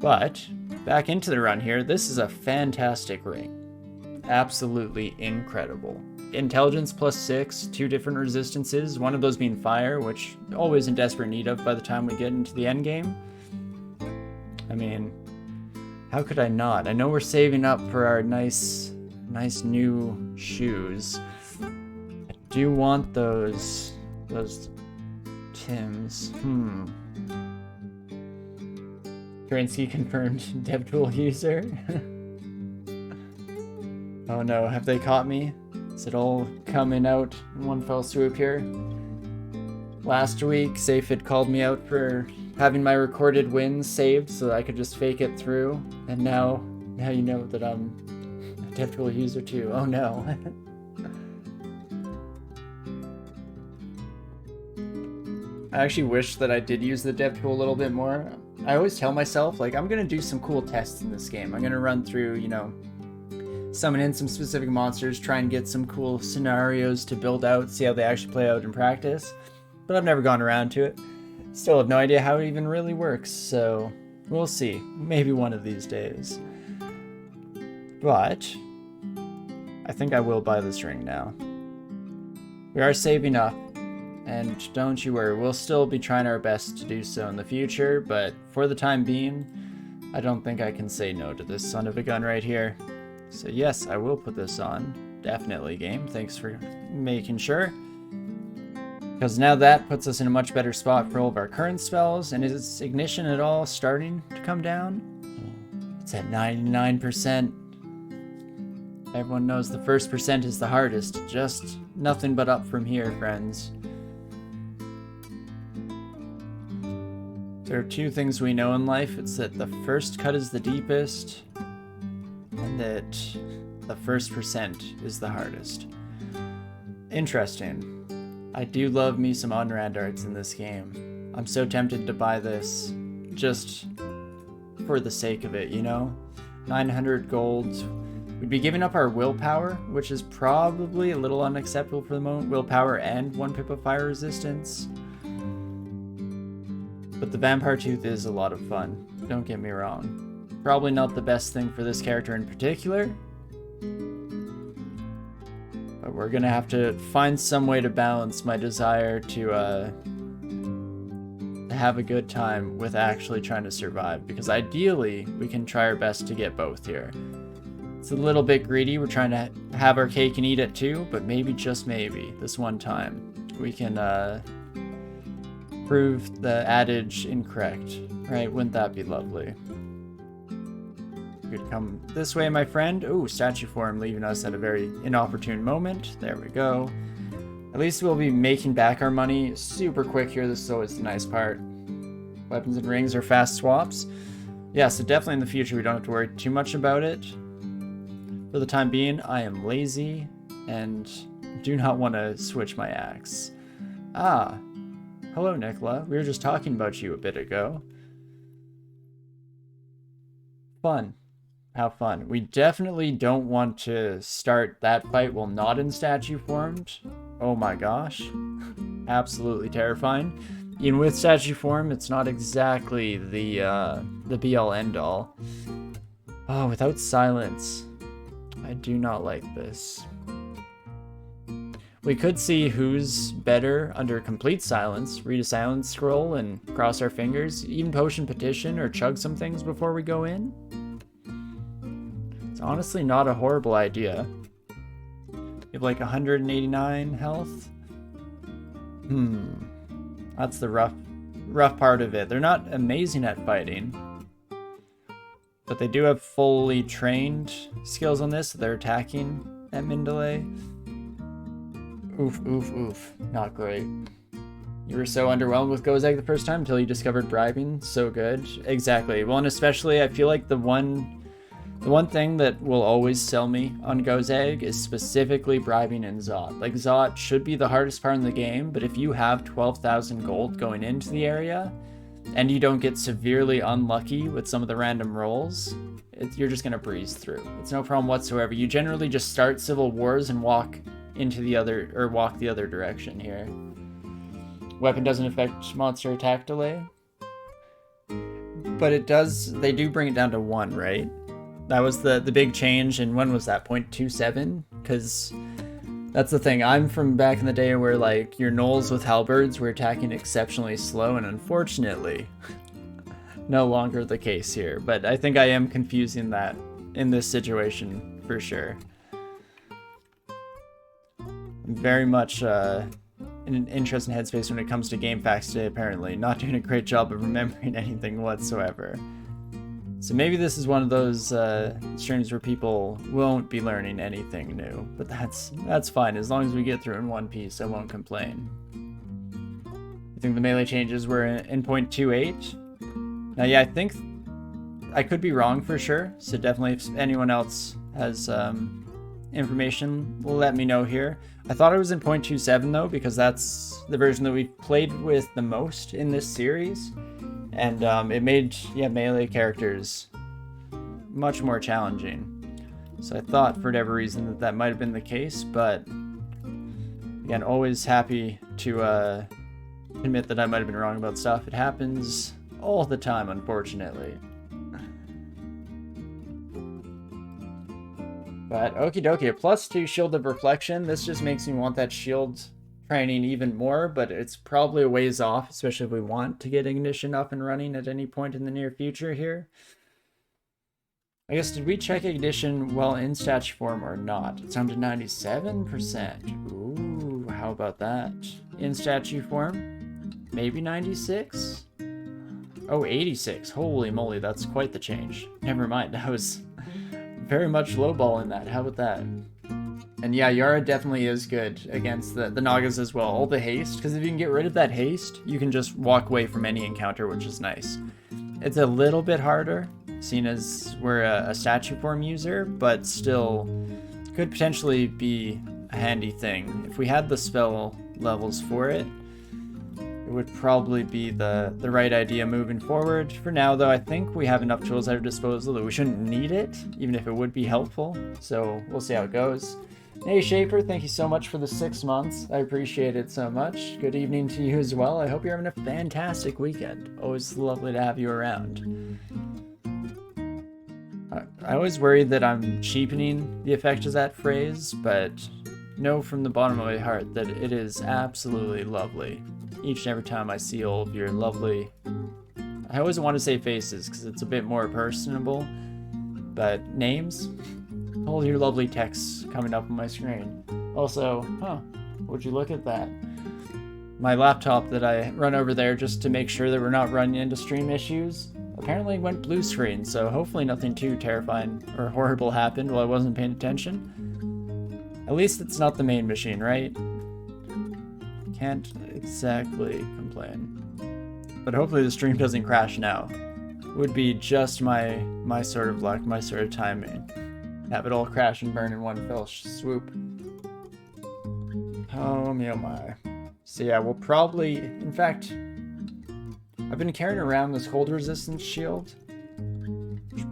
But back into the run here. This is a fantastic ring. Absolutely incredible. Intelligence +6, 2 different resistances, one of those being fire, which always in desperate need of by the time we get into the end game. I mean, how could I not? I know we're saving up for our nice new shoes. I do want those Tims. Torinski confirmed DevTool user. Oh no, have they caught me? Is it all coming out in one fell swoop here? Last week, Safid called me out for having my recorded wins saved so that I could just fake it through. And now you know that I'm a DevTool user too. Oh no. I actually wish that I did use the DevTool a little bit more. I always tell myself, like, I'm gonna do some cool tests in this game. I'm gonna run through, you know, summon in some specific monsters, try and get some cool scenarios to build out, see how they actually play out in practice. But I've never gone around to it. Still have no idea how it even really works, so we'll see. Maybe one of these days. But I think I will buy this ring now. We are saving up, and don't you worry, we'll still be trying our best to do so in the future, but for the time being, I don't think I can say no to this son of a gun right here. So yes, I will put this on. Definitely, game. Thanks for making sure. Because now that puts us in a much better spot for all of our current spells. And is ignition at all starting to come down? It's at 99%. Everyone knows the first percent is the hardest. Just nothing but up from here, friends. There are 2 things we know in life. It's that the first cut is the deepest, and that the first percent is the hardest. Interesting. I do love me some on-rand arts in this game. I'm so tempted to buy this just for the sake of it, you know? 900 gold. We'd be giving up our willpower, which is probably a little unacceptable for the moment. Willpower and 1 pip of fire resistance. But the Vampire Tooth is a lot of fun. Don't get me wrong. Probably not the best thing for this character in particular. But we're gonna have to find some way to balance my desire to have a good time with actually trying to survive. Because ideally, we can try our best to get both here. It's a little bit greedy. We're trying to have our cake and eat it too. But maybe, just maybe, this one time, we can prove the adage incorrect. Right? Wouldn't that be lovely? Could come this way, my friend. Ooh, statue form leaving us at a very inopportune moment. There we go. At least we'll be making back our money super quick here. This is always the nice part. Weapons and rings are fast swaps. Yeah, so definitely in the future we don't have to worry too much about it. For the time being, I am lazy and do not want to switch my axe. Ah, hello Nicola. We were just talking about you a bit ago. Fun. How fun. We definitely don't want to start that fight while not in statue formed. Oh my gosh. Absolutely terrifying. Even with statue form, it's not exactly the be-all end-all. Oh, without silence. I do not like this. We could see who's better under complete silence. Read a silence scroll and cross our fingers. Even potion petition or chug some things before we go in. It's honestly not a horrible idea. You have like 189 health. That's the rough part of it. They're not amazing at fighting, but they do have fully trained skills on this. So they're attacking at min delay. Oof, oof, oof. Not great. You were so underwhelmed with Gozag the first time until you discovered bribing. So good. Exactly. Well, and especially I feel like the one thing that will always sell me on Gozag is specifically bribing in Zot. Like, Zot should be the hardest part in the game, but if you have 12,000 gold going into the area, and you don't get severely unlucky with some of the random rolls, you're just going to breeze through. It's no problem whatsoever. You generally just start Civil Wars and walk into the other, or walk the other direction here. Weapon doesn't affect monster attack delay. But they do bring it down to 1, right? That was the big change, and when was that, 0.27? Because that's the thing, I'm from back in the day where, like, your gnolls with halberds were attacking exceptionally slow, and unfortunately, no longer the case here. But I think I am confusing that in this situation, for sure. I'm very much in an interesting headspace when it comes to game facts today, apparently. Not doing a great job of remembering anything whatsoever. So maybe this is one of those streams where people won't be learning anything new. But that's fine. As long as we get through in one piece, I won't complain. I think the melee changes were in 0.28. Now, yeah, I think I could be wrong for sure. So definitely if anyone else has information, let me know here. I thought it was in 0.27 though, because that's the version that we've played with the most in this series. And it made, yeah, melee characters much more challenging. So I thought for whatever reason that might have been the case, but again, always happy to admit that I might have been wrong about stuff. It happens all the time, unfortunately. But okie dokie, a +2 Shield of Reflection. This just makes me want that shield training even more, but it's probably a ways off, especially if we want to get Ignition up and running at any point in the near future here. I guess, did we check Ignition while in statue form or not? It's down to 97%. Ooh, how about that? In statue form? Maybe 96? Oh, 86. Holy moly, that's quite the change. Never mind, I was very much lowballing that. How about that? And yeah, Yara definitely is good against the Nagas as well. All the haste, because if you can get rid of that haste, you can just walk away from any encounter, which is nice. It's a little bit harder, seeing as we're a statue form user, but still could potentially be a handy thing. If we had the spell levels for it, it would probably be the right idea moving forward. For now, though, I think we have enough tools at our disposal that we shouldn't need it, even if it would be helpful. So we'll see how it goes. Hey Shaper, thank you so much for the 6 months. I appreciate it so much. Good evening to you as well. I hope you're having a fantastic weekend. Always lovely to have you around. I always worry that I'm cheapening the effect of that phrase, but know from the bottom of my heart that it is absolutely lovely. Each and every time I see all of your lovely... I always want to say faces because it's a bit more personable, but names? All your lovely texts coming up on my screen. Also, would you look at that? My laptop that I run over there just to make sure that we're not running into stream issues apparently went blue screen, so hopefully nothing too terrifying or horrible happened while I wasn't paying attention. At least it's not the main machine, right? Can't exactly complain. But hopefully the stream doesn't crash now. Would be just my sort of luck, my sort of timing. Have it all crash and burn in one fell swoop. Oh my. So yeah, we'll probably... In fact, I've been carrying around this cold resistance shield.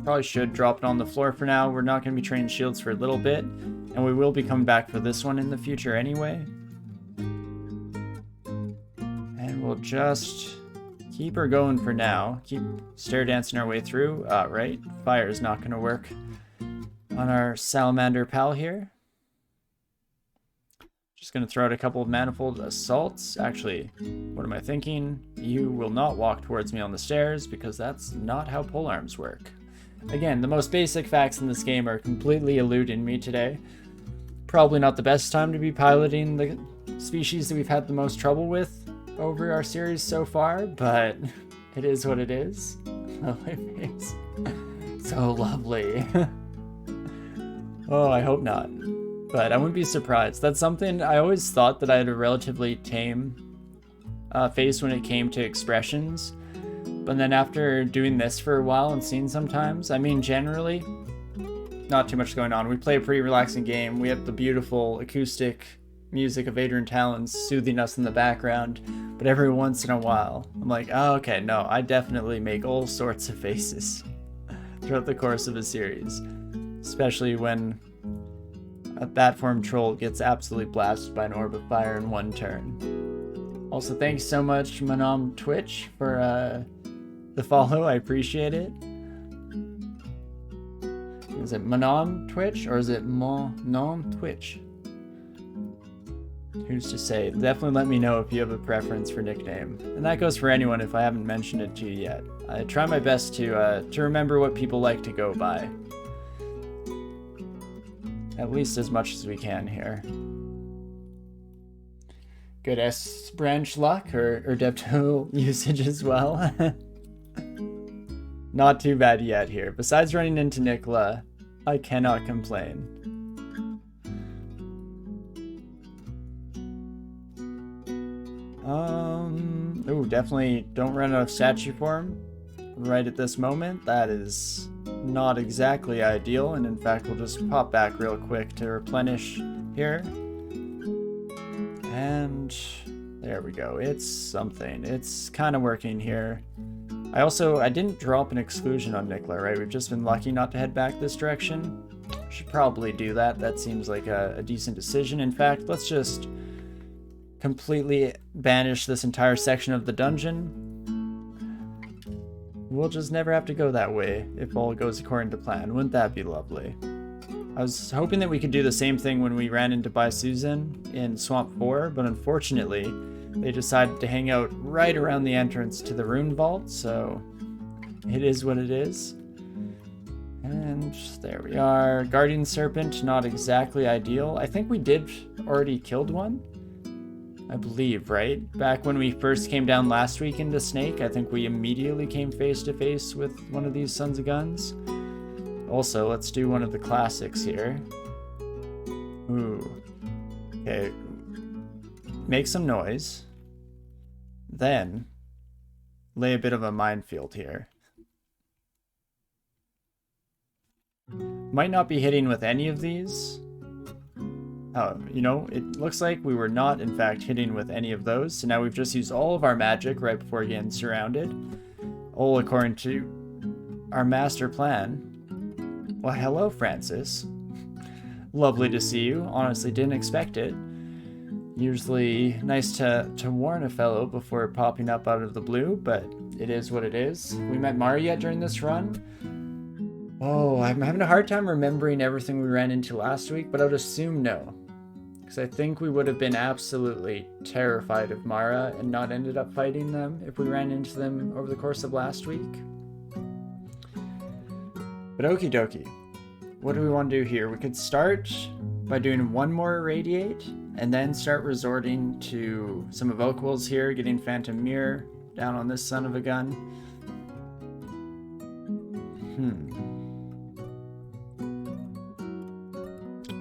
Probably should drop it on the floor for now. We're not going to be training shields for a little bit. And we will be coming back for this one in the future anyway. And we'll just keep her going for now. Keep stair dancing our way through. Right, fire is not going to work on our salamander pal here. Just going to throw out a couple of manifold assaults. Actually, what am I thinking? You will not walk towards me on the stairs because that's not how polearms work. Again, the most basic facts in this game are completely eluding me today. Probably not the best time to be piloting the species that we've had the most trouble with over our series so far, but it is what it is. Lovely face. So lovely. Oh, I hope not. But I wouldn't be surprised. That's something I always thought that I had a relatively tame face when it came to expressions. But then after doing this for a while and seeing sometimes, I mean, generally, not too much going on. We play a pretty relaxing game. We have the beautiful acoustic music of Adrian Talons soothing us in the background. But every once in a while, I'm like, oh, okay, no, I definitely make all sorts of faces throughout the course of a series. Especially when a bat form troll gets absolutely blasted by an orb of fire in one turn. Also, thanks so much, Manom Twitch, for the follow. I appreciate it. Is it Monom Twitch or is it Monom Twitch? Who's to say? Definitely let me know if you have a preference for nickname. And that goes for anyone if I haven't mentioned it to you yet. I try my best to remember what people like to go by. At least as much as we can here. Good S-branch luck or Depto usage as well. Not too bad yet here. Besides running into Nicola, I cannot complain. Ooh, definitely don't run out of statue form right at this moment. That is not exactly ideal, and in fact we'll just pop back real quick to replenish here. And there we go. It's something. It's kind of working here. I didn't drop an exclusion on Nicola, right? We've just been lucky not to head back this direction. Should probably do that. That seems like a decent decision. In fact, let's just completely banish this entire section of the dungeon. We'll just never have to go that way if all goes according to plan. Wouldn't that be lovely? I was hoping that we could do the same thing when we ran into Bai Susan in Swamp 4, but unfortunately, they decided to hang out right around the entrance to the Rune Vault, so it is what it is. And there we are. Guardian Serpent, not exactly ideal. I think we did already killed one. I believe, right? Back when we first came down last week into Snake, I think we immediately came face to face with one of these sons of guns. Also, let's do one of the classics here. Ooh. Okay. Make some noise. Then, lay a bit of a minefield here. Might not be hitting with any of these. Oh, you know, it looks like we were not, in fact, hitting with any of those. So now we've just used all of our magic right before getting surrounded. All according to our master plan. Well, hello, Francis. Lovely to see you. Honestly, didn't expect it. Usually nice to warn a fellow before popping up out of the blue, but it is what it is. We met Mari yet during this run? Oh, I'm having a hard time remembering everything we ran into last week, but I would assume no. Because I think we would have been absolutely terrified of Mara and not ended up fighting them if we ran into them over the course of last week. But okie dokie. What do we want to do here? We could start by doing one more Irradiate, and then start resorting to some Evokables here, getting Phantom Mirror down on this son of a gun.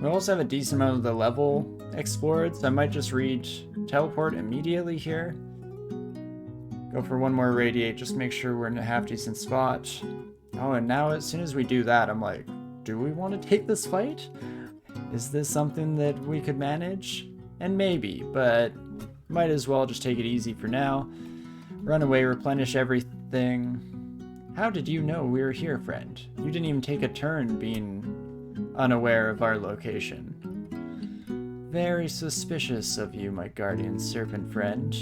We also have a decent amount of the level explored, so I might just read Teleport immediately here. Go for one more Radiate, just make sure we're in a half decent spot. Oh, and now as soon as we do that, I'm like, do we want to take this fight? Is this something that we could manage? And maybe, but might as well just take it easy for now. Run away, replenish everything. How did you know we were here, friend? You didn't even take a turn being unaware of our location. Very suspicious of you, my guardian serpent friend.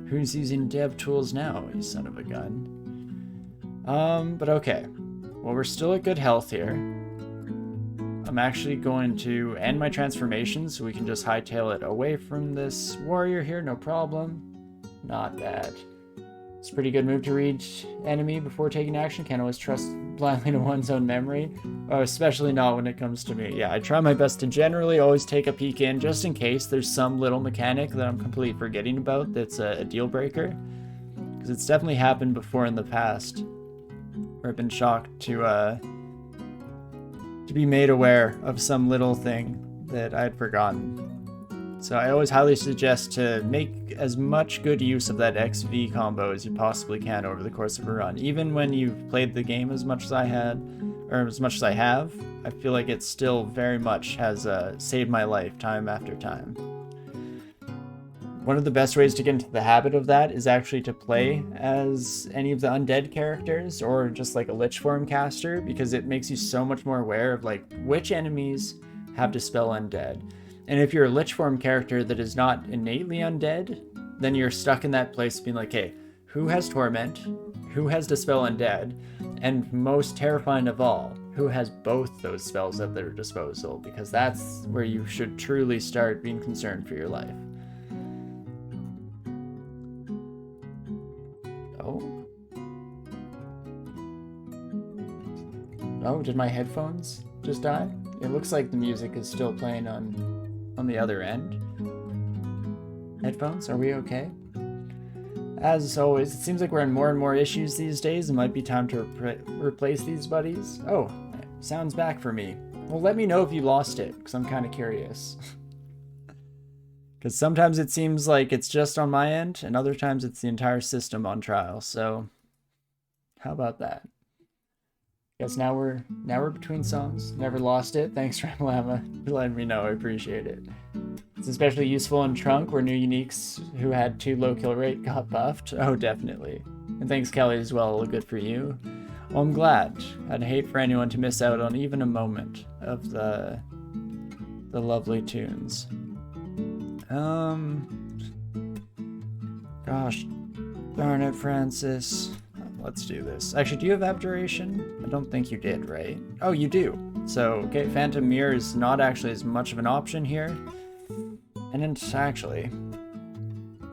Who's using dev tools now, you son of a gun? But okay. Well, we're still at good health here. I'm actually going to end my transformation so we can just hightail it away from this warrior here, no problem. Not bad. It's a pretty good move to read enemy before taking action. Can't always trust blindly to one's own memory. Oh, especially not when it comes to me. Yeah, I try my best to generally always take a peek in just in case there's some little mechanic that I'm completely forgetting about that's a deal breaker. Because it's definitely happened before in the past where I've been shocked to be made aware of some little thing that I'd forgotten. So I always highly suggest to make as much good use of that XV combo as you possibly can over the course of a run. Even when you've played the game as much as I had, or as much as I have, I feel like it still very much has saved my life time after time. One of the best ways to get into the habit of that is actually to play as any of the undead characters or just like a Lich form caster, because it makes you so much more aware of like which enemies have Dispel Undead. And if you're a Lich form character that is not innately undead, then you're stuck in that place being like, hey, who has Torment? who has Dispel Undead, and most terrifying of all, who has both those spells at their disposal, because that's where you should truly start being concerned for your life. Oh, did my headphones just die? It looks like the music is still playing on the other end. Headphones, are we okay? As always, it seems like we're in more and more issues these days. It might be time to replace these buddies. Oh, sound's back for me. Well, let me know if you lost it, because I'm kind of curious. Because sometimes it seems like it's just on my end, and other times it's the entire system on trial, so how about that? Guess now we're between songs. Never lost it. Thanks, Ramalama, for letting me know. I appreciate it. It's especially useful in Trunk, where new uniques who had 2 low kill rate got buffed. Oh, definitely. And thanks, Kelly, as well. Good for you. Well, I'm glad. I'd hate for anyone to miss out on even a moment of the lovely tunes. Gosh darn it, Francis. Let's do this. Actually, do you have Abjuration? I don't think you did, right? Oh, you do. So, okay, Phantom Mirror is not actually as much of an option here. And it's actually,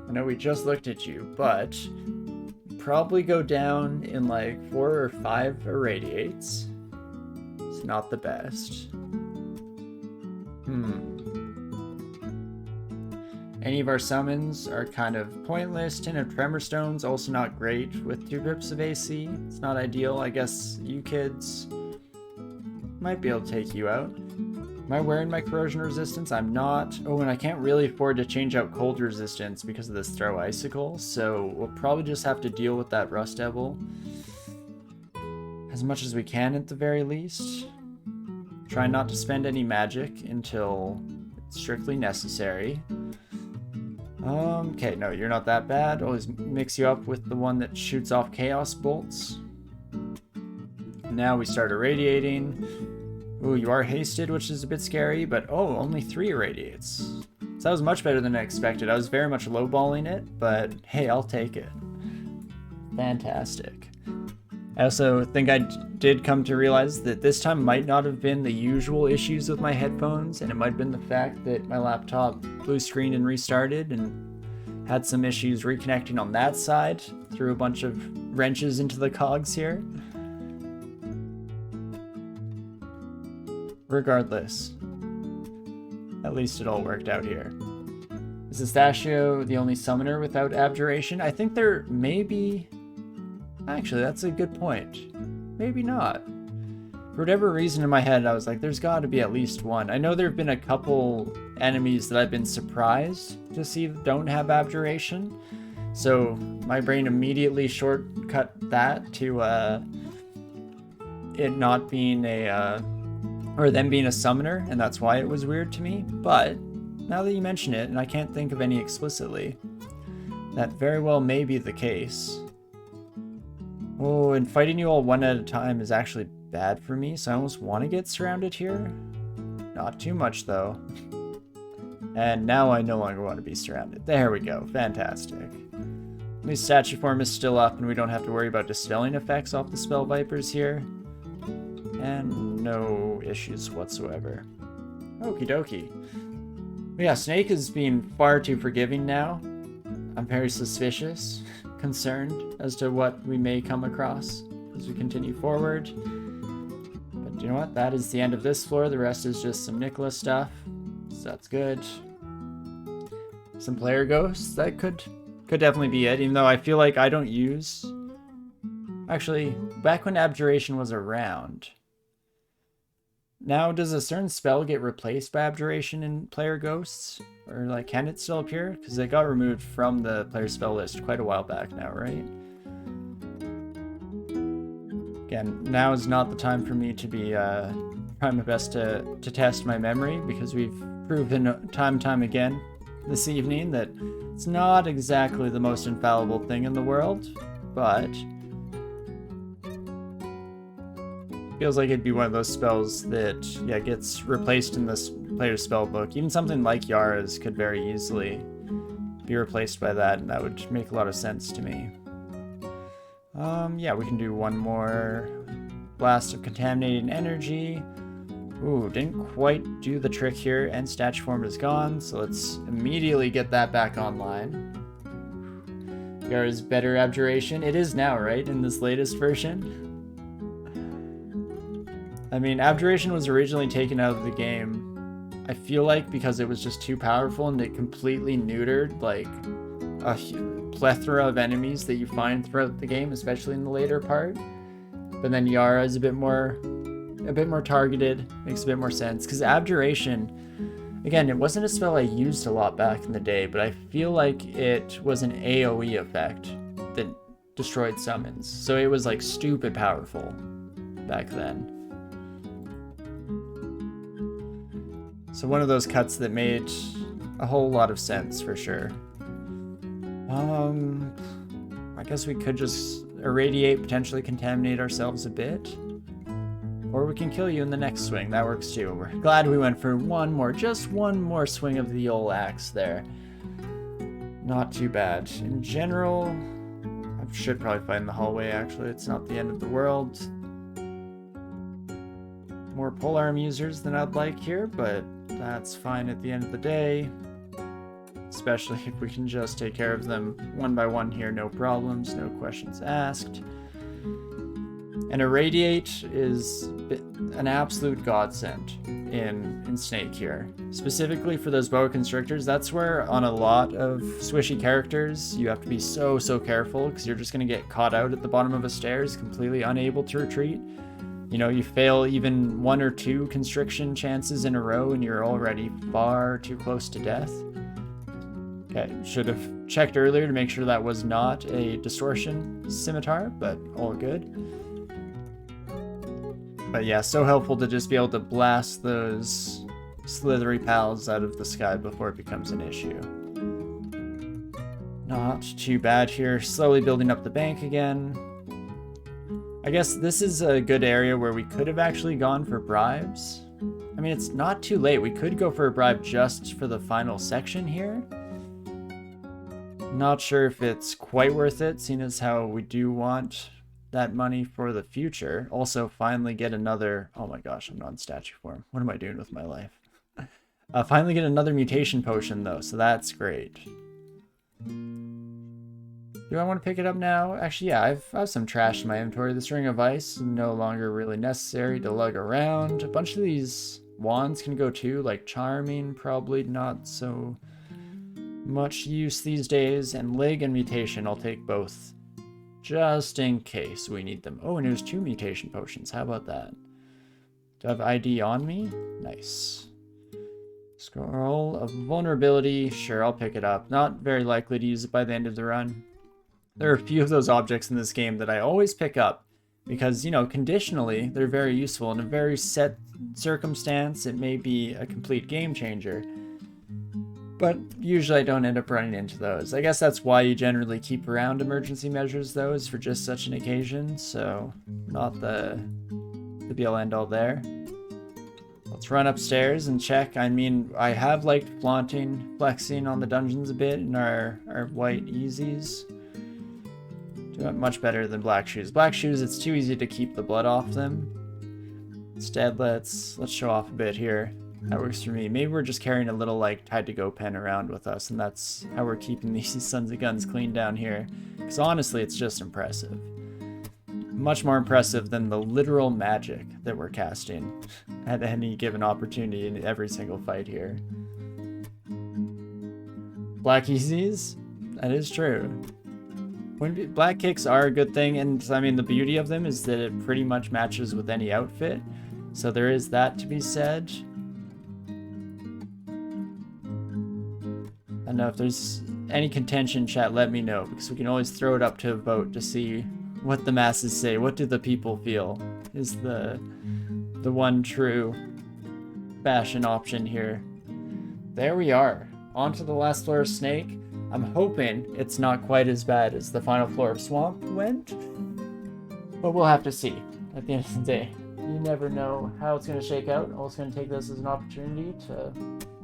I know we just looked at you, but probably go down in like 4 or 5 irradiates. It's not the best. Any of our summons are kind of pointless. Tin of Tremor Stone's also not great with 2 grips of AC. It's not ideal. I guess you kids might be able to take you out. Am I wearing my corrosion resistance? I'm not. Oh, and I can't really afford to change out cold resistance because of this throw icicle, so we'll probably just have to deal with that Rust Devil as much as we can at the very least. Try not to spend any magic until it's strictly necessary. Okay, no, you're not that bad. Always mix you up with the one that shoots off Chaos Bolts. Now we start irradiating. Ooh, you are hasted, which is a bit scary, but oh, only 3 irradiates. So that was much better than I expected. I was very much lowballing it, but hey, I'll take it. Fantastic. I also think I did come to realize that this time might not have been the usual issues with my headphones, and it might have been the fact that my laptop blue screened and restarted and had some issues reconnecting on that side. Threw a bunch of wrenches into the cogs here. Regardless, at least it all worked out here. Is Pistachio the only summoner without Abjuration? I think there may be... Actually, that's a good point. Maybe not. For whatever reason in my head, I was like, there's got to be at least one. I know there have been a couple enemies that I've been surprised to see that don't have Abjuration. So my brain immediately shortcut that to it not being a... or them being a summoner, and that's why it was weird to me. But now that you mention it, and I can't think of any explicitly, that very well may be the case. Oh, and fighting you all one at a time is actually bad for me, so I almost want to get surrounded here. Not too much, though. And now I no longer want to be surrounded. There we go. Fantastic. At least statue form is still up, and we don't have to worry about dispelling effects off the spell vipers here. And no issues whatsoever. Okie dokie. But yeah, Snake is being far too forgiving now. I'm very suspicious, concerned as to what we may come across as we continue forward. But you know what? That is the end of this floor. The rest is just some Nicholas stuff. So that's good. Some player ghosts. That could definitely be it, even though I feel like I don't use... Actually, back when Abjuration was around... Now, does a certain spell get replaced by Abjuration in player ghosts? Or, like, can it still appear? Because it got removed from the player spell list quite a while back now, right? Again, now is not the time for me to be trying my best to test my memory, because we've proven time and time again this evening that it's not exactly the most infallible thing in the world, but... feels like it'd be one of those spells that, yeah, gets replaced in this player's spell book. Even something like Yara's could very easily be replaced by that, and that would make a lot of sense to me. Yeah, we can do one more blast of contaminating energy. Ooh, didn't quite do the trick here, and statue form is gone, so let's immediately get that back online. There's better abjuration. It is now, right, in this latest version? I mean, abjuration was originally taken out of the game, I feel like, because it was just too powerful and it completely neutered, like, a plethora of enemies that you find throughout the game, especially in the later part. But then Yara is a bit more targeted, makes a bit more sense. Because abjuration, again, it wasn't a spell I used a lot back in the day, but I feel like it was an AoE effect that destroyed summons. So it was like stupid powerful back then. So one of those cuts that made a whole lot of sense for sure. I guess we could just irradiate, potentially contaminate ourselves a bit. Or we can kill you in the next swing. That works too. We're glad we went for just one more swing of the old axe there. Not too bad. In general, I should probably fight in the hallway actually. It's not the end of the world. More polearm users than I'd like here, but that's fine at the end of the day. Especially if we can just take care of them one by one here, no problems, no questions asked. And irradiate is an absolute godsend in Snake here. Specifically for those boa constrictors, that's where on a lot of swishy characters you have to be so careful, because you're just going to get caught out at the bottom of a stairs, completely unable to retreat. You know, you fail even 1 or 2 constriction chances in a row and you're already far too close to death. Okay, should have checked earlier to make sure that was not a distortion scimitar, but all good. But yeah, so helpful to just be able to blast those slithery pals out of the sky before it becomes an issue. Not too bad here, slowly building up the bank again. I guess this is a good area where we could have actually gone for bribes. I mean, it's not too late. We could go for a bribe just for the final section here. Not sure if it's quite worth it, seeing as how we do want that money for the future. Also, finally get another... Oh my gosh, I'm not in statue form. What am I doing with my life? Finally get another mutation potion, though, so that's great. Do I want to pick it up now? Actually, yeah, I have some trash in my inventory. This ring of ice is no longer really necessary to lug around. A bunch of these wands can go too, like charming, probably not so much use these days. And lig and mutation, I'll take both, just in case we need them. Oh, and there's 2 mutation potions. How about that? Do I have ID on me? Nice. Scroll of vulnerability. Sure, I'll pick it up. Not very likely to use it by the end of the run. There are a few of those objects in this game that I always pick up because, you know, conditionally, they're very useful. In a very set circumstance, it may be a complete game changer. But usually I don't end up running into those. I guess that's why you generally keep around emergency measures, though, is for just such an occasion. So, not the be-all end-all there. Let's run upstairs and check. I mean, I have liked flexing on the dungeons a bit in our white easies. Doing much better than black shoes. Black shoes, it's too easy to keep the blood off them. Instead, let's show off a bit here. That works for me. Maybe we're just carrying a little, like, tied-to-go pen around with us, and that's how we're keeping these sons of guns clean down here. Because honestly, it's just impressive. Much more impressive than the literal magic that we're casting at any given opportunity in every single fight here. Black easies? That is true. Black kicks are a good thing, and I mean, the beauty of them is that it pretty much matches with any outfit. So there is that to be said. I don't know if there's any contention, chat, let me know, because we can always throw it up to a vote to see what the masses say. What do the people feel is the one true fashion option here. There we are. On to the last floor of Snake. I'm hoping it's not quite as bad as the final floor of Swamp went, but we'll have to see at the end of the day. You never know how it's going to shake out. I'm also going to take this as an opportunity to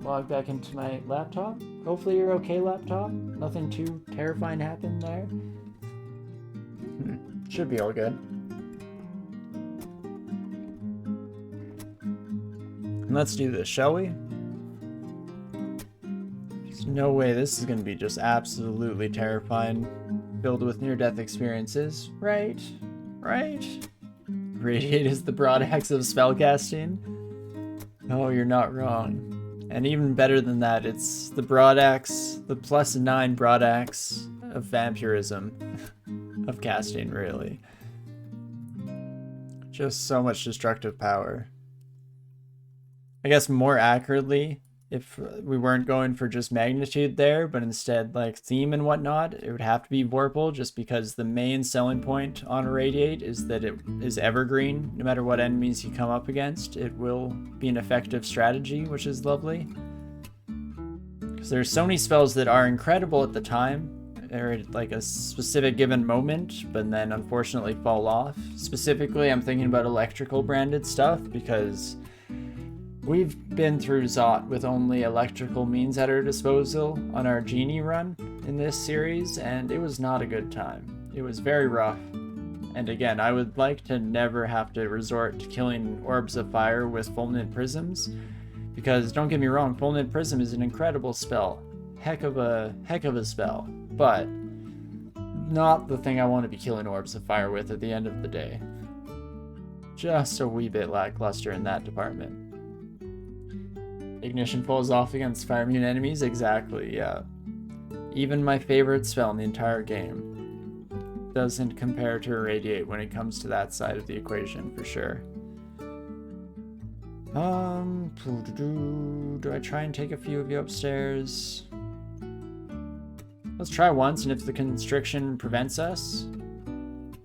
log back into my laptop. Hopefully you're okay, laptop. Nothing too terrifying happened there. Should be all good. Let's do this, shall we? There's no way this is going to be just absolutely terrifying, filled with near-death experiences. Right? Right? Radiate is the broad axe of spellcasting? Oh, you're not wrong. And even better than that, it's the broad axe, the +9 broad axe of vampirism. Of casting, really. Just so much destructive power. I guess more accurately, if we weren't going for just magnitude there, but instead like theme and whatnot, it would have to be Vorpal, just because the main selling point on Irradiate is that it is evergreen. No matter what enemies you come up against, it will be an effective strategy, which is lovely. Because there's so many spells that are incredible at the time, or at like a specific given moment, but then unfortunately fall off. Specifically, I'm thinking about electrical branded stuff, because we've been through Zot with only electrical means at our disposal on our Genie run in this series, and it was not a good time. It was very rough. And again, I would like to never have to resort to killing Orbs of Fire with Fulminant Prisms, because don't get me wrong, Fulminant Prism is an incredible spell. Heck of a spell, but not the thing I want to be killing Orbs of Fire with at the end of the day. Just a wee bit lackluster in that department. Ignition falls off against fire immune enemies, exactly, yeah. Even my favorite spell in the entire game doesn't compare to Irradiate when it comes to that side of the equation, for sure. Do I try and take a few of you upstairs? Let's try once, and if the constriction prevents us...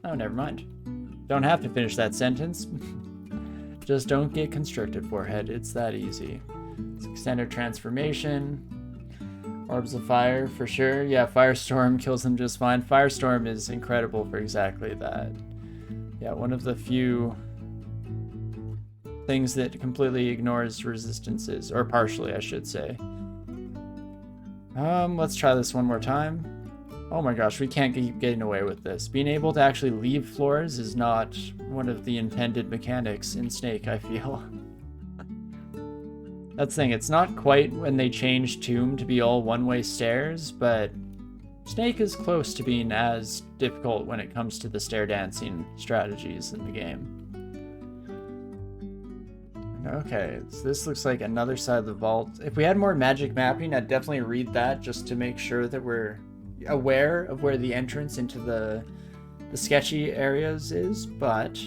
Oh, never mind. Don't have to finish that sentence. Just don't get constricted, forehead. It's that easy. It's extended transformation. Orbs of Fire, for sure. Yeah, Firestorm kills them just fine. Firestorm is incredible for exactly that. Yeah, one of the few things that completely ignores resistances, or partially, I should say. Let's try this one more time. Oh my gosh, we can't keep getting away with this. Being able to actually leave floors is not one of the intended mechanics in Snake, I feel. That's the thing, it's not quite when they changed Tomb to be all one-way stairs, but Snake is close to being as difficult when it comes to the stair dancing strategies in the game. Okay, so this looks like another side of the vault. If we had more magic mapping, I'd definitely read that just to make sure that we're aware of where the entrance into the sketchy areas is, but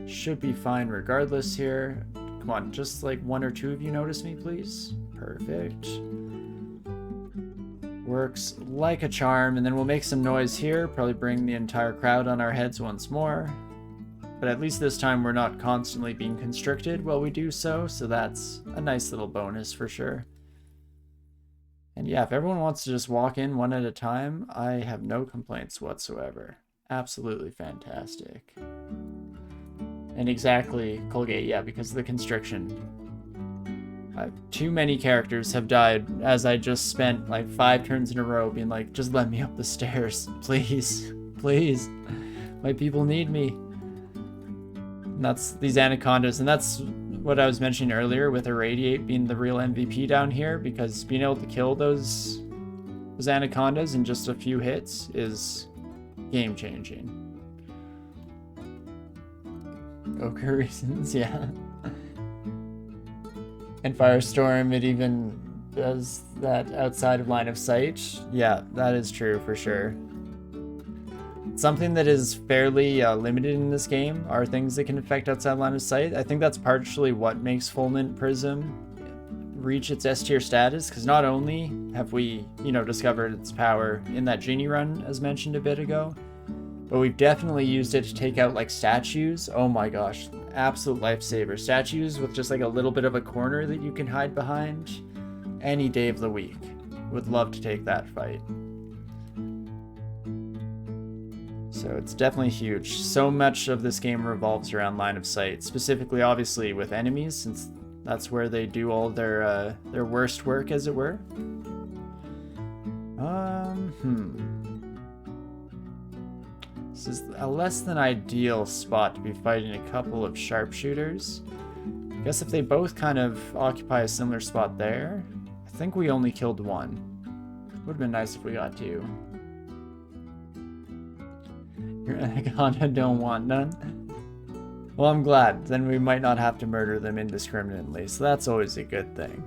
should be fine regardless here. Come on, just like one or two of you notice me, please. Perfect. Works like a charm, and then we'll make some noise here, probably bring the entire crowd on our heads once more. But at least this time we're not constantly being constricted while we do so, so that's a nice little bonus for sure. And yeah, if everyone wants to just walk in one at a time, I have no complaints whatsoever. Absolutely fantastic. And exactly, Colgate, yeah, because of the constriction. Too many characters have died as I just spent like 5 turns in a row being like, just let me up the stairs, please, please. My people need me. And that's these anacondas, and that's what I was mentioning earlier with Irradiate being the real MVP down here, because being able to kill those anacondas in just a few hits is game-changing. Ochre reasons, yeah. And Firestorm, it even does that outside of line of sight. Yeah, that is true for sure. Something that is fairly limited in this game are things that can affect outside line of sight. I think that's partially what makes Fulminant Prism reach its S tier status, because not only have we, discovered its power in that Genie run, as mentioned a bit ago, but we've definitely used it to take out like statues. Oh my gosh, absolute lifesaver. Statues with just like a little bit of a corner that you can hide behind. Any day of the week. Would love to take that fight. So it's definitely huge. So much of this game revolves around line of sight, specifically obviously with enemies, since that's where they do all their worst work, as it were. This is a less than ideal spot to be fighting a couple of sharpshooters. I guess if they both kind of occupy a similar spot there, I think we only killed one. Would have been nice if we got two. Your anaconda don't want none. Well, I'm glad. Then we might not have to murder them indiscriminately, so that's always a good thing.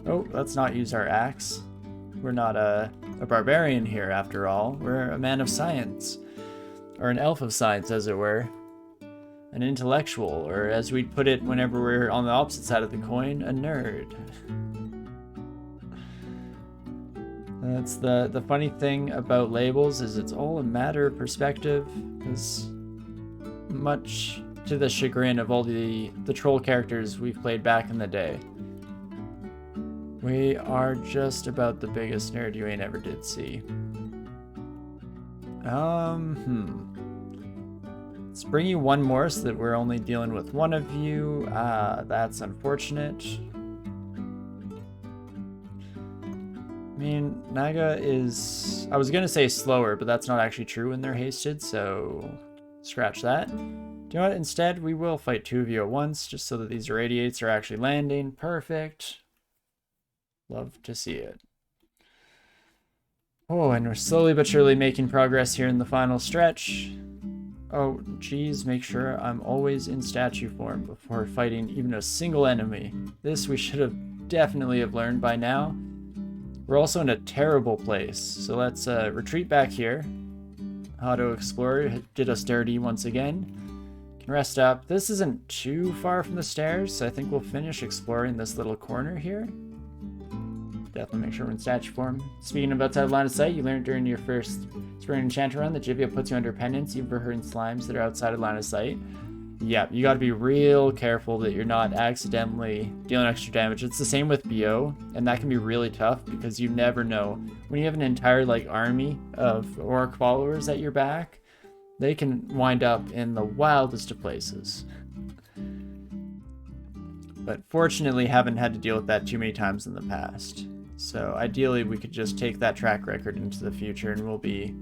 Oh, let's not use our axe. We're not a barbarian here, after all. We're a man of science. Or an elf of science, as it were. An intellectual, or as we'd put it whenever we're on the opposite side of the coin, a nerd. That's the funny thing about labels, is it's all a matter of perspective, because much to the chagrin of all the troll characters we've played back in the day, we are just about the biggest nerd you ain't ever did see. Let's bring you one more so that we're only dealing with one of you. That's unfortunate. I mean, Naga is... I was going to say slower, but that's not actually true when they're hasted, so scratch that. Do you know what? Instead, we will fight two of you at once, just so that these irradiates are actually landing. Perfect. Love to see it. Oh, and we're slowly but surely making progress here in the final stretch. Oh, geez, make sure I'm always in statue form before fighting even a single enemy. This we should have definitely have learned by now. We're also in a terrible place, so let's retreat back here. Auto Explorer did us dirty once again. Can rest up. This isn't too far from the stairs, so I think we'll finish exploring this little corner here. Definitely make sure we're in statue form. Speaking of outside line of sight, you learned during your first Spring Enchanter run that Jivia puts you under penance even for hurting slimes that are outside of line of sight. Yeah, you gotta be real careful that you're not accidentally dealing extra damage. It's the same with BO, and that can be really tough because you never know. When you have an entire like army of orc followers at your back, they can wind up in the wildest of places. But fortunately haven't had to deal with that too many times in the past. So ideally we could just take that track record into the future and we'll be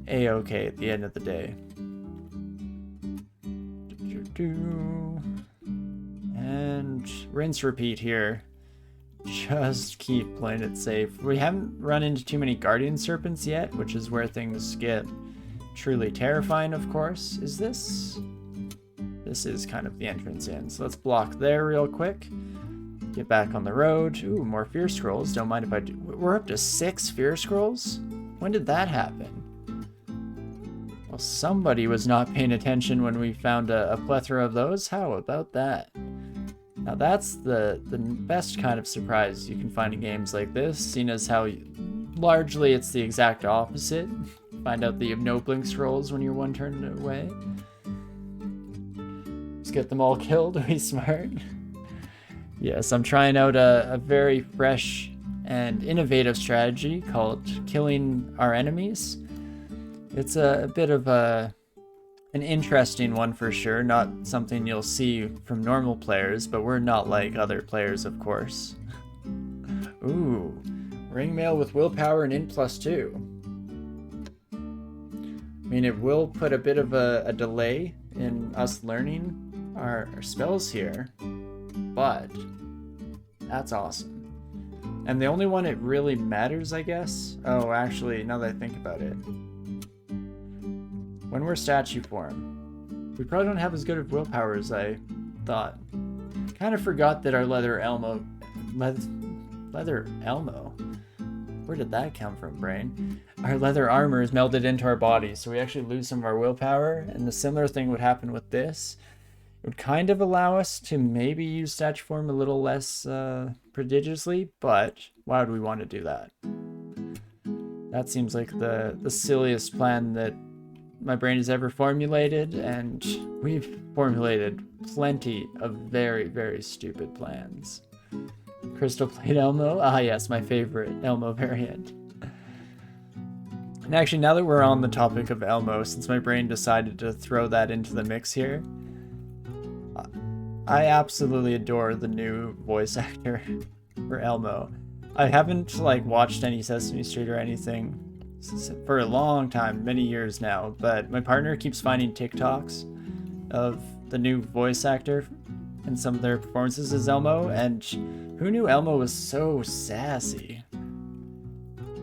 a-okay at the end of the day. And rinse repeat here. Just keep playing it safe. We haven't run into too many guardian serpents yet, which is where things get truly terrifying, of course. Is this? This is kind of the entrance in. So let's block there real quick. Get back on the road. Ooh, more fear scrolls. Don't mind if I do. We're up to 6 fear scrolls? When did that happen? Well, somebody was not paying attention when we found a plethora of those. How about that? Now that's the best kind of surprise you can find in games like this, seeing as how largely it's the exact opposite. Find out that you have no blink scrolls when you're one turn away. Just get them all killed, be smart. Yes, I'm trying out a very fresh and innovative strategy called killing our enemies. It's a bit of an interesting one for sure, not something you'll see from normal players, but we're not like other players, of course. Ooh, ring mail with willpower and in +2. I mean, it will put a bit of a delay in us learning our spells here, but that's awesome. And the only one it really matters, I guess. Oh, actually, now that I think about it. When we're statue form, we probably don't have as good of willpower as I thought. Kind of forgot that our leather Elmo... Leather Elmo? Where did that come from, brain? Our leather armor is melded into our body, so we actually lose some of our willpower, and the similar thing would happen with this. It would kind of allow us to maybe use statue form a little less prodigiously, but why would we want to do that? That seems like the silliest plan that my brain has ever formulated, and we've formulated plenty of very, very stupid plans. Crystal Plate Elmo? Ah yes, my favorite Elmo variant. And actually, now that we're on the topic of Elmo, since my brain decided to throw that into the mix here, I absolutely adore the new voice actor for Elmo. I haven't like watched any Sesame Street or anything, for a long time, many years now, but my partner keeps finding TikToks of the new voice actor and some of their performances as Elmo, and who knew Elmo was so sassy?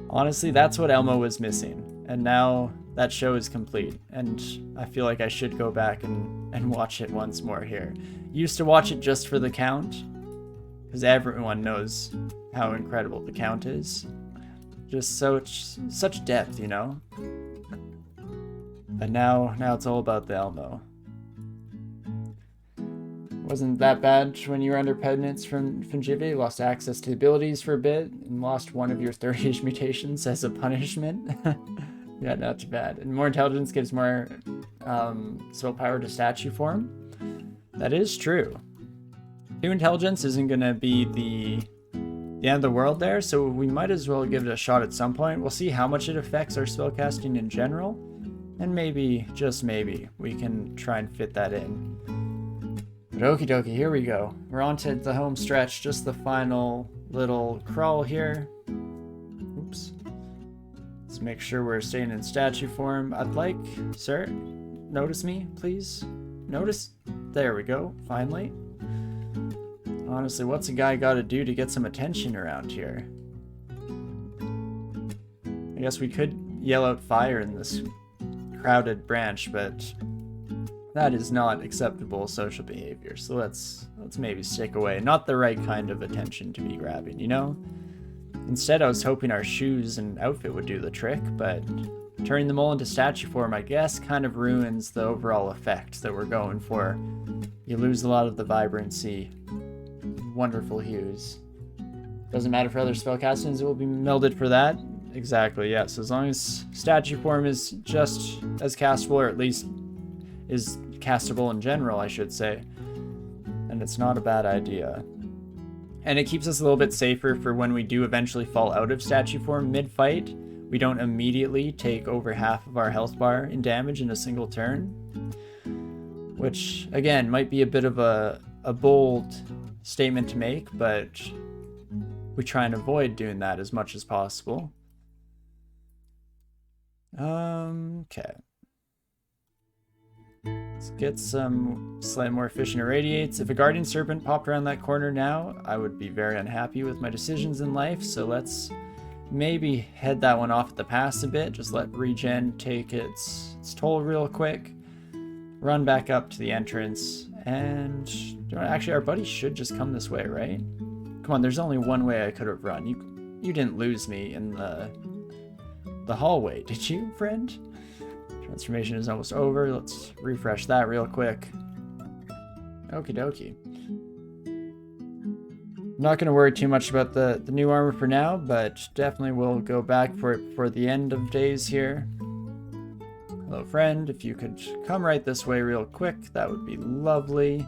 Honestly, that's what Elmo was missing, and now that show is complete, and I feel like I should go back and watch it once more here. Used to watch it just for the Count, because everyone knows how incredible the Count is. Just such depth, you know? But now it's all about the Elmo. Wasn't that bad when you were under penance from Fungivi, lost access to abilities for a bit, and lost one of your 30-ish mutations as a punishment? Yeah, not too bad. And more intelligence gives more spell power to statue form. That is true. 2 intelligence isn't going to be the end of the world there, so we might as well give it a shot at some point. We'll see how much it affects our spellcasting in general, and maybe, just maybe, we can try and fit that in. But okie dokie, here we go. We're on to the home stretch, just the final little crawl here. Oops. Let's make sure we're staying in statue form. I'd like, sir, notice me, please. Notice? There we go, finally. Honestly, what's a guy gotta do to get some attention around here? I guess we could yell out fire in this crowded branch, but that is not acceptable social behavior, so let's maybe stick away. Not the right kind of attention to be grabbing, you know? Instead, I was hoping our shoes and outfit would do the trick, but turning them all into statue form, I guess, kind of ruins the overall effect that we're going for. You lose a lot of the vibrancy. Wonderful hues. Doesn't matter for other spellcastings, it will be melded for that. Exactly, yes. As long as statue form is just as castable, or at least is castable in general, I should say. And it's not a bad idea. And it keeps us a little bit safer for when we do eventually fall out of statue form mid-fight. We don't immediately take over half of our health bar in damage in a single turn. Which, again, might be a bit of a bold statement to make, but we try and avoid doing that as much as possible. Okay. Let's get some slightly more efficient irradiates. If a guardian serpent popped around that corner now, I would be very unhappy with my decisions in life, so let's maybe head that one off at the pass a bit. Just let regen take its toll real quick. Run back up to the entrance, and actually our buddy should just come this way, right? Come on, there's only one way I could have run. You didn't lose me in the hallway, did you, friend? Transformation is almost over. Let's refresh that real quick. Okie dokie. I'm not going to worry too much about the new armor for now, but definitely will go back for it for the end of days here. Hello, friend. If you could come right this way real quick, that would be lovely.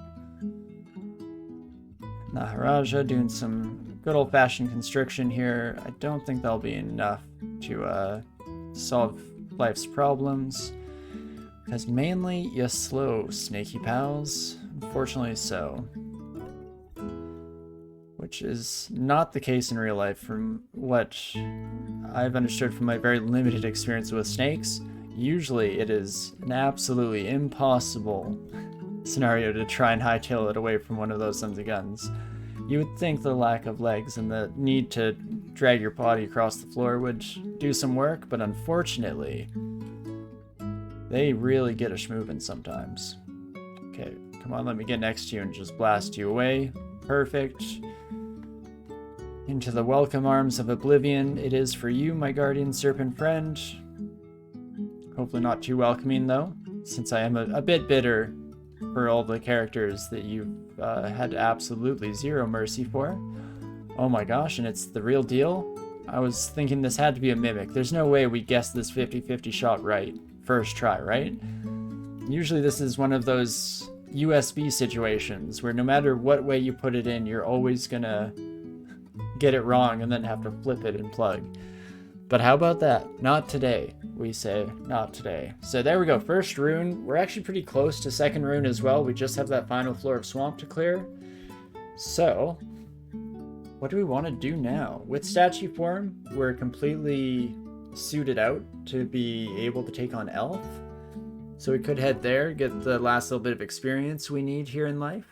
Naharaja doing some good old-fashioned constriction here. I don't think that'll be enough to solve life's problems, because mainly you're slow, snaky pals. Unfortunately so. Which is not the case in real life from what I've understood from my very limited experience with snakes. Usually it is an absolutely impossible scenario to try and hightail it away from one of those sons of guns. You would think the lack of legs and the need to drag your body across the floor would do some work, but unfortunately, they really get a schmoovin' sometimes. Okay, come on, let me get next to you and just blast you away. Perfect. Into the welcome arms of oblivion it is for you, my guardian serpent friend. Hopefully not too welcoming, though, since I am a bit bitter for all the characters that you've had absolutely zero mercy for. Oh my gosh, and it's the real deal? I was thinking this had to be a mimic. There's no way we guessed this 50-50 shot right first try, right? Usually this is one of those USB situations where no matter what way you put it in, you're always gonna get it wrong and then have to flip it and plug. But how about that? Not today, we say. Not today. So there we go. First rune. We're actually pretty close to second rune as well. We just have that final floor of swamp to clear. So, what do we want to do now? With statue form, we're completely suited out to be able to take on elf. So we could head there, get the last little bit of experience we need here in life.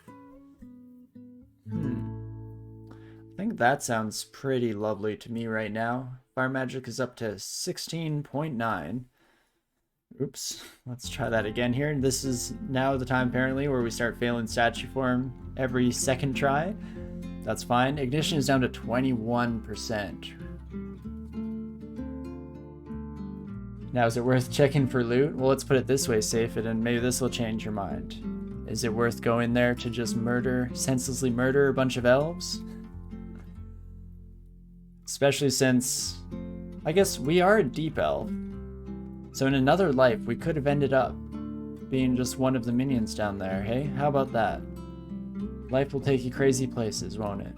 I think that sounds pretty lovely to me right now. Fire magic is up to 16.9. Oops, let's try that again here. This is now the time apparently where we start failing statue form every second try. That's fine. Ignition is down to 21%. Now, is it worth checking for loot? Well, let's put it this way, Safid, and maybe this will change your mind. Is it worth going there to just senselessly murder a bunch of elves? Especially since, I guess we are a deep elf. So in another life, we could have ended up being just one of the minions down there, hey? How about that? Life will take you crazy places, won't it?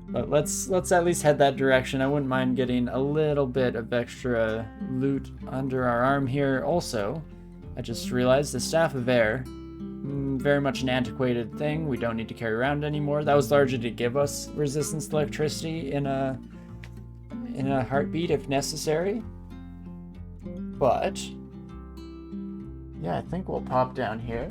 But let's at least head that direction. I wouldn't mind getting a little bit of extra loot under our arm here. Also, I just realized the Staff of Air, very much an antiquated thing we don't need to carry around anymore. That was largely to give us resistance to electricity in a heartbeat if necessary. But yeah, I think we'll pop down here.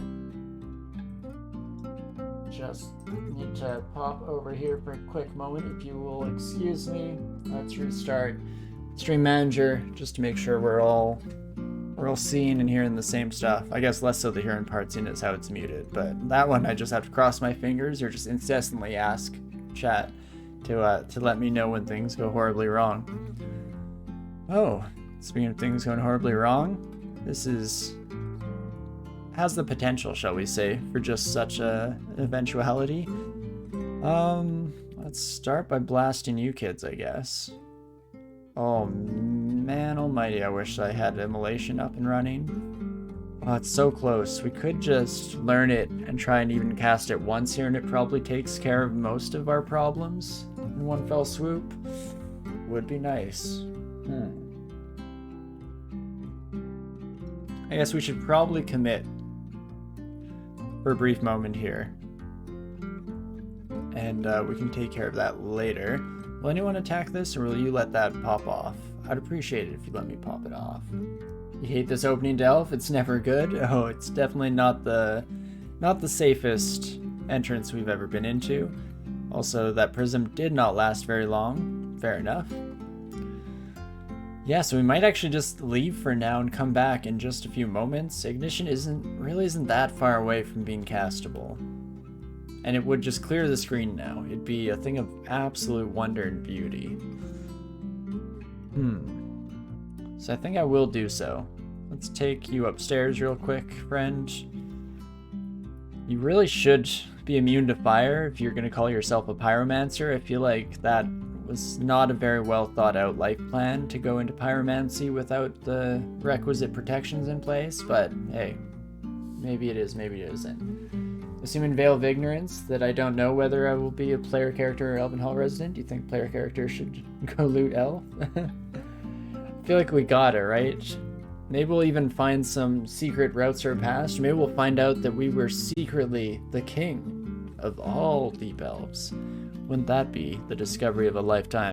Just need to pop over here for a quick moment, if you will excuse me. Let's restart Stream Manager just to make sure we're all seeing and hearing the same stuff. I guess less so the hearing part, seeing as how it's muted, but that one I just have to cross my fingers or just incessantly ask chat to let me know when things go horribly wrong. Oh, speaking of things going horribly wrong, this has the potential, shall we say, for just such an eventuality. Let's start by blasting you kids, I guess. Oh man almighty, I wish I had immolation up and running. Oh, it's so close. We could just learn it and try and even cast it once here, and it probably takes care of most of our problems in one fell swoop. Would be nice. I guess we should probably commit for a brief moment here. And we can take care of that later. Will anyone attack this, or will you let that pop off? I'd appreciate it if you let me pop it off. You hate this opening to elf? It's never good? Oh, it's definitely not the safest entrance we've ever been into. Also, that prism did not last very long. Fair enough. Yeah, so we might actually just leave for now and come back in just a few moments. Ignition isn't that far away from being castable. And it would just clear the screen now. It'd be a thing of absolute wonder and beauty. So I think I will do so. Let's take you upstairs real quick, friend. You really should be immune to fire if you're going to call yourself a pyromancer. I feel like that was not a very well thought out life plan to go into pyromancy without the requisite protections in place, but hey, maybe it is, maybe it isn't. Assuming Veil of Ignorance that I don't know whether I will be a player character or Elven Hall resident, do you think player character should go loot elf? I feel like we got it, right? Maybe we'll even find some secret routes to our past. Maybe we'll find out that we were secretly the king of all deep elves. Wouldn't that be the discovery of a lifetime?